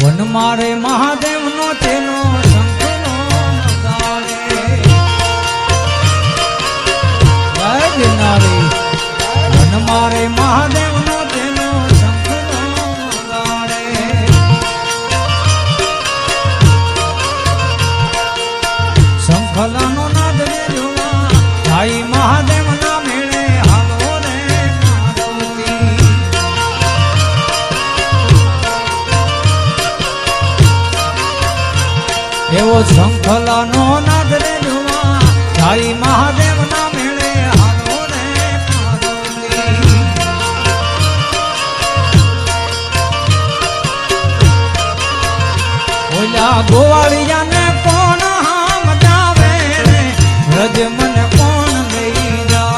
One મારે મહાદેવ નો તેનો શંખનો નગાડે જય ગિરનારી વન મારે મહાદેવ નો તેનો શંખનો નગાડે શંખલાનો નાદ રે જોવા ભાઈ મહાદેવ ના મેળે હાલો રે માધવતી એવો શંખલાનો નાદ રે જોવા ભાઈ મહાદેવ ના મેળે હાલો રે માધવતી ઓલા ગોવાળિયાને કોણ રજ મને કોણ લઈ જા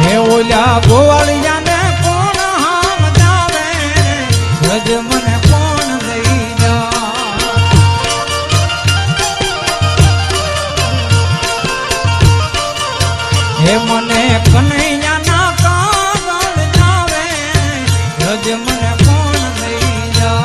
હે ઓલા ગોવાળિયાને કોણ હામ જાવે રજ મને કોણ લઈ જા હે મને કનૈયાના કાગળ જાવે રજ મને કોણ લઈ જા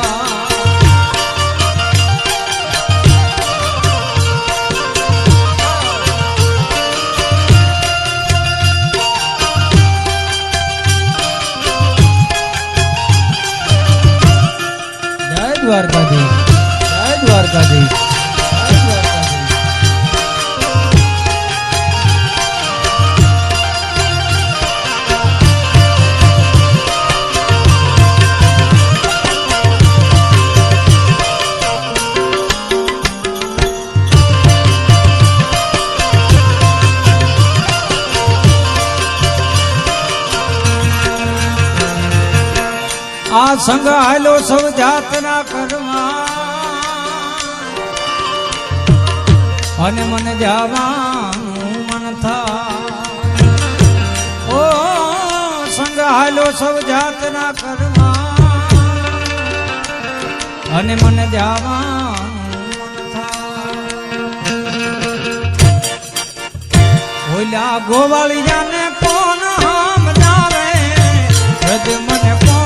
દ્વારકાધીશ જય દ્વારકાધીશ આ સંગ હાલો સૌ જાતના કરવા અને મને જવાનું મન થાય ઓ સંગ હાલો સૌ જાતના કરવા અને મને જવાનું મન થાય ઓલા ગોવાળિયાને કોણ હામ જાવે રજ મને કોણ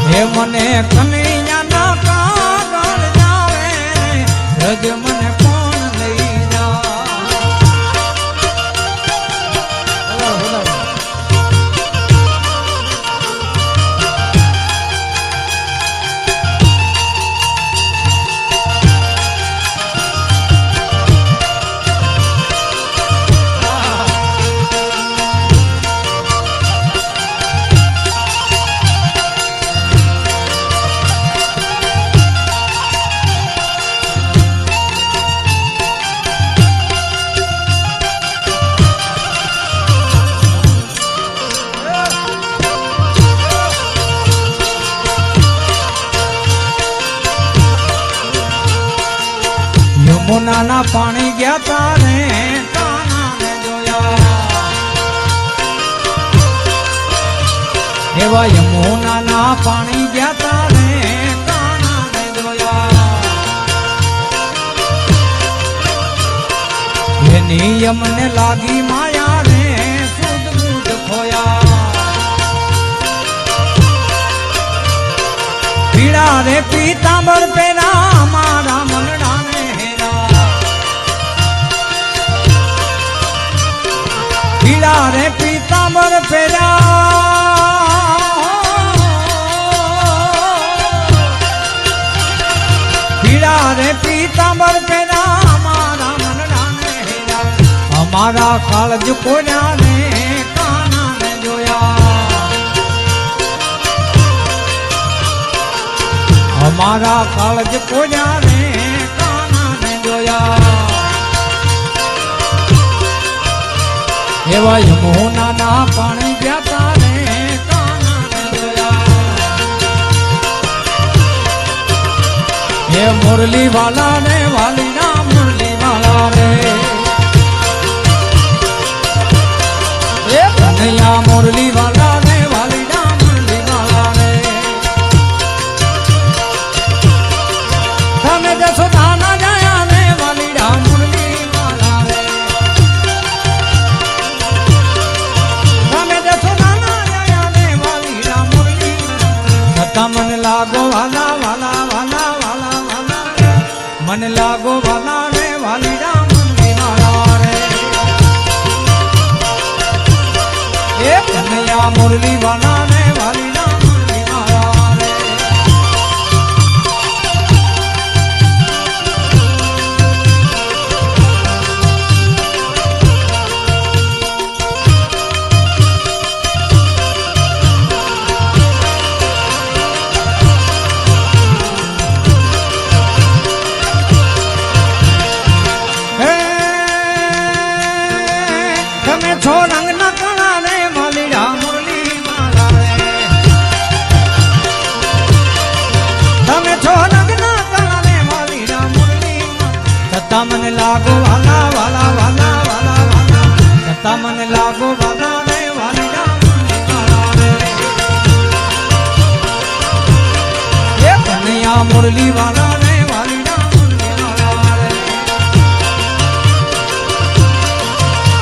હે મને કનૈયાના કાગળ જાવે રજ મને કોણ લઈ જા યમુનાના પાણી ગયા તારે કાનાને જોયા એવા યમુનાના પાણી ગયા તારે કાનાને જોયા એની યમને લાગી માયા રે સુધ બુધ ખોયા પીડા રે પીતાંબર પેરા મારા મનડા પીડા રે પીતાંબર પેરા પીડા રે પીતાંબર પેરા મારા મનડાને હેરા અમારા કાળજ કોન્યા ને કાનાને જોયા અમારા કાળજ કોન્યા ને કાનાને જોયા એવા યમુનાના પાણી ગયા તારે કાનાને જોયા હે મુરલી વાલા ને વાલીના મુરલી વાલા રે એ કનૈયા મુરલી વાલા ને વાલીના મુરલી વાલા રે તમે જશોદાના મને લાગો વાલા રે વાલીડા મુરલી મારા રે એ કનૈયા મુરલી વાલા રે વાલીડા મુરલી મારા રે છો રંગના કણા રે વાલીડા મુરલી મારા રે તમે છો રંગના કણા રે વાલીડા મુરલી છતાં મને લાગો વાલા વાલા વાલા વાલા વાલા છતાં મને લાગો વાલા રે વાલીડા મુરલી મારા રે એ કનૈયા મુરલી વાલા રે વાલીડા મુરલી મારા રે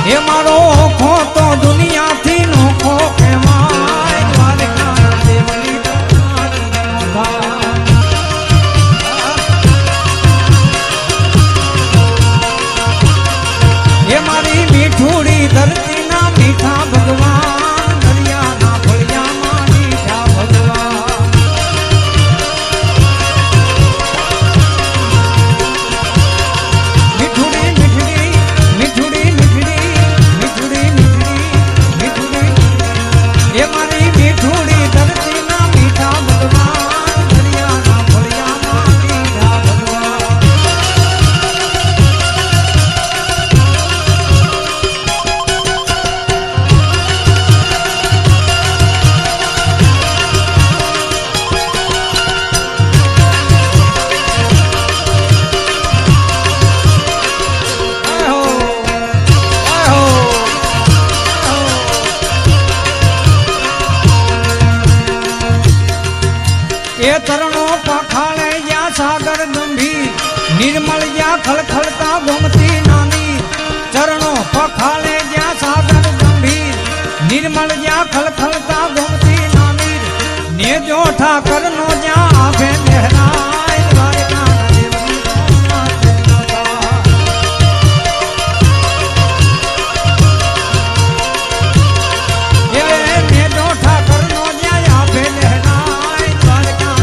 એ મારો ખો તો દુનિયાથી નોખો કહેવાય દ્વારકા દેવની એ મારી મીઠુડી ધરતીના મીઠા ભગવાન દરિયાના ફળિયામાં મીઠા ભગવાન મીઠુડી મીઠડી મીઠુડી મીઠડી એ મારી મીઠુડી ધરતીના મીઠા ભગવાન દરિયાના ફળિયામાં મીઠા ભગવાન એ ચરણો પખાળે યા સાગર ગંભીર નિર્મળ યા ખલખલતા ગોમતી નાની ચરણો પખાળે યા સાગર ગંભીર નિર્મળ યા ખલખલતા ગોમતી નાની ને જો ઠાકર નો જ્યાં આભે લહેરાય દ્વારકા દેવની એ ને જો ઠાકર નો જ્યાં આભે લહેરાય દ્વારકા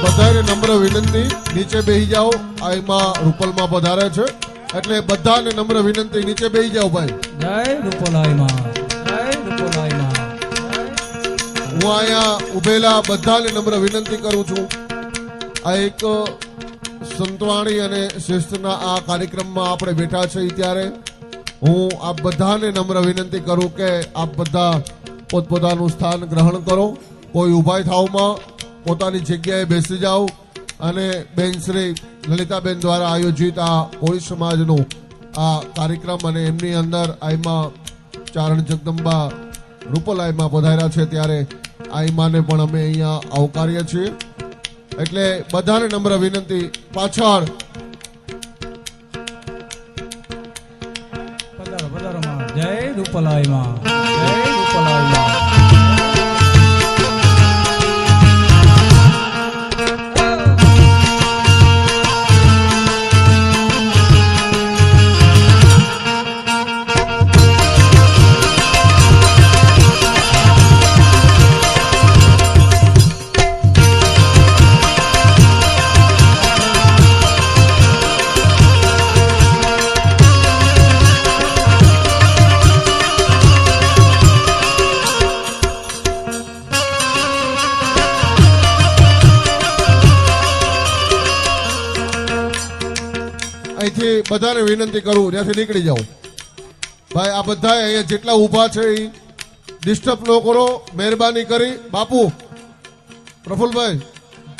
બધાને નમ્ર વિનંતી નીચે બેસી જાઓ આ એમાં રૂપલમાં પધારે છે એટલે બધાને નમ્ર વિનંતી નીચે બેસી જાઓ ભાઈ જય રૂપલાઈમાં જય રૂપલાઈમાં હું અહીંયા ઉભેલા બધાને નમ્ર વિનંતી કરું છું આ એક સંતવાણી અને શ્રેષ્ઠના આ કાર્યક્રમમાં આપણે બેઠા છીએ ત્યારે હું આપ બધાને નમ્ર વિનંતી કરું કે આપ બધા પોતપોતાનું સ્થાન ગ્રહણ કરો કોઈ ઊભા થાવમાં પોતાની જગ્યાએ બેસી જાઓ અને બેન શ્રી લલિતાબેન દ્વારા આયોજિત આ કોળી સમાજનો આ કાર્યક્રમ અને એમની અંદર આઈમાં ચારણ જગદંબા રૂપલાઈમાં પધાર્યા છે ત્યારે આઈમાને પણ અમે અહીંયા આવકારીએ છીએ એટલે બધાને નમ્ર વિનંતી પાછળ પધારો પધારો માં જય રૂપલાઈમાં જય રૂપલાઈમાં અહીંથી બધાને વિનંતી કરું ત્યાંથી નીકળી જાઓ ભાઈ આ બધા અહીંયા જેટલા ઊભા છે એ ડિસ્ટર્બ ન કરો મહેરબાની કરી બાપુ પ્રફુલભાઈ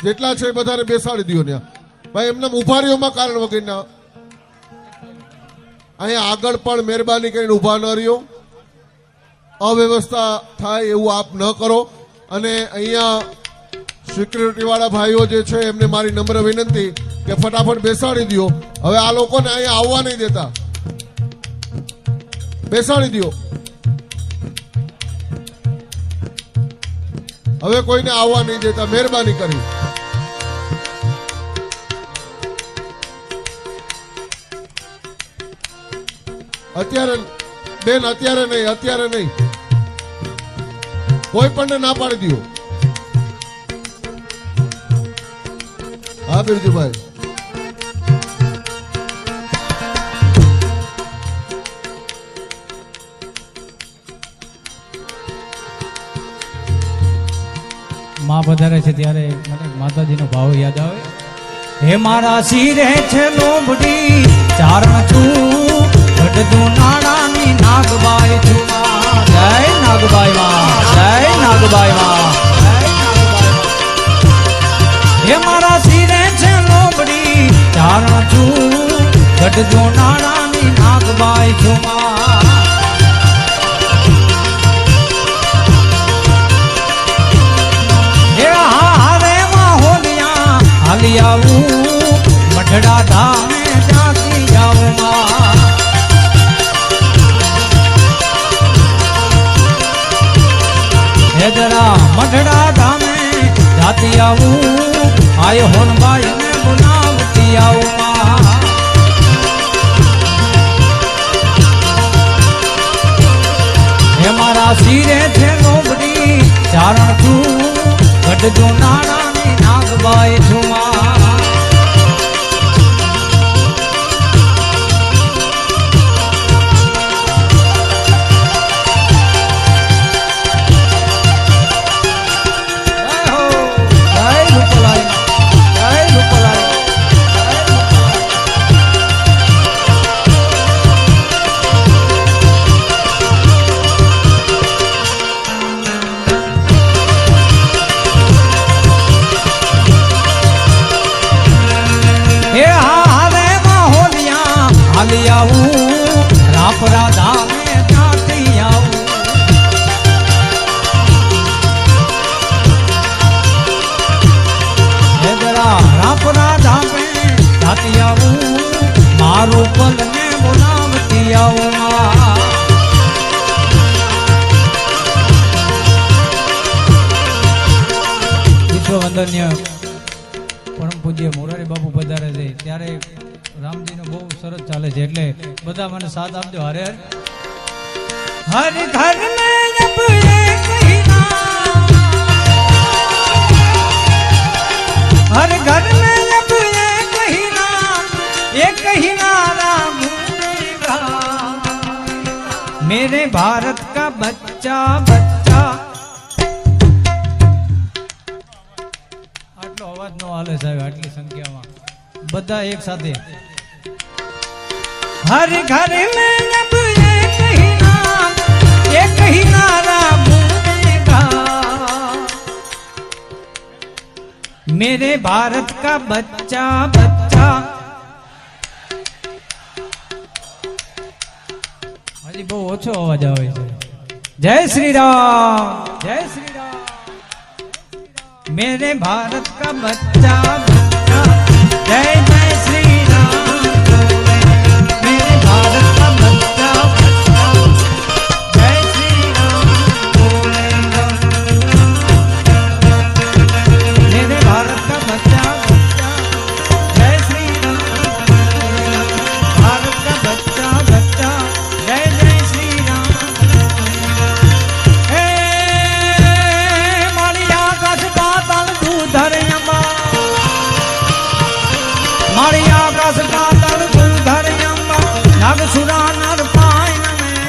જેટલા છે બધાને બેસાડી દો ત્યાં ભાઈ એમને ઊભા રહ્યોમાં કારણ વગરના અહીંયા આગળ પણ મહેરબાની કરીને ઊભા ન રહ્યો અવ્યવસ્થા થાય એવું આપ ન કરો. અને અહીંયા સિક્યુરિટી વાળા ભાઈઓ જે છે એમને મારી નમ્ર વિનંતી કે ફટાફટ બેસાડી દો. હવે આ લોકોને અહીંયા આવવા નહીં દેતા, બેસાડી દો. હવે કોઈને આવવા નહીં દેતા, મહેરબાની કરી. અત્યારે બેન, અત્યારે નહીં, કોઈ પણ ના પાડી દો. હા બિરજુભાઈ, માં પધારે છે ત્યારે મને માતાજીનો ભાવ યાદ આવે. હે મારા શિરે છે લોબડી ચારણ છું, ગઢદું નાણાની નાગબાઈ છું. જય નાગબાઈ માં, જય નાગબાઈ માં. હે મારા શિરે છે લોબડી ચારણ છું, ગઢદું નાણાની નાગબાઈ છું. હાલી આવું મઢડા ધામે જાતી જાઉં માં. હે જરા મઢડા ધામે જાતી આવું, આય હોનબાઈ ને બોલાવતી આવું માં. હે મારા શિરે છે લોબડી ચારણ છું, ગઢજો નાણાની નાગબાઈ છું. હાલી આવું રાપરા ધામે જાતી આવું. હે જરા રાપરા ધામે જાતી આવું, મારું પલને બોલાવતી આવું. વિશ્વવંદન્ય પરમ પૂજ્ય મોરારી બાપુ પધારે છે ત્યારે રામજીનો બહુ સરસ ચાલે છે, એટલે બધા મને સાથ આપજો. હરે હર ઘર મેં જબ એક ही नाम, हर घर में जब एक ही नाम मेरे भारत का बच्चा बच्चा. આટલો અવાજ નો હાલે સાહેબ, આટલી સંખ્યામાં બધા એક સાથે. हर घर में जब एक ही नारा गूंजेगा, मेरे भारत का बच्चा बच्चा. હજી બહુ ઓછો અવાજ આવે છે. જય શ્રી રામ, જય શ્રી રામ. मेरे भारत का बच्चा बच्चा, जय जय श्री राम. मेरे भारत का बच्चा बच्चा, जय श्री राम. मेरे भारत का बच्चा बच्चा, जय श्री राम. भारत का बच्चा बच्चा, जय जय श्री राम. हे मारी आकाश पाताल दूधर यमा, मारी आकाश पाताल दूधर यमा. नागसुरा नर पायन में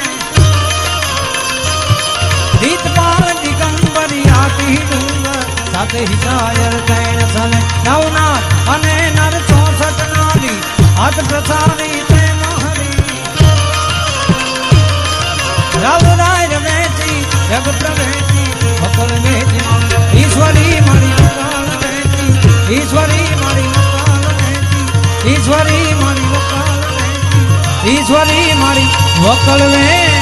दीतपाल दिगंबर आती डूंगर, साथे हिसायर कैन सन नवनाथ अने नर 64 नाली हाथ प्रसारी ते महरी. राव राय रवेची जग प्रवेची वकल वेची, ईश्वरी मारी वकाल वेची, ईश्वरी मारी वकाल वेची, ईश्वरी मारी वकाल वेची, ईश्वरी मारी वकल वेची.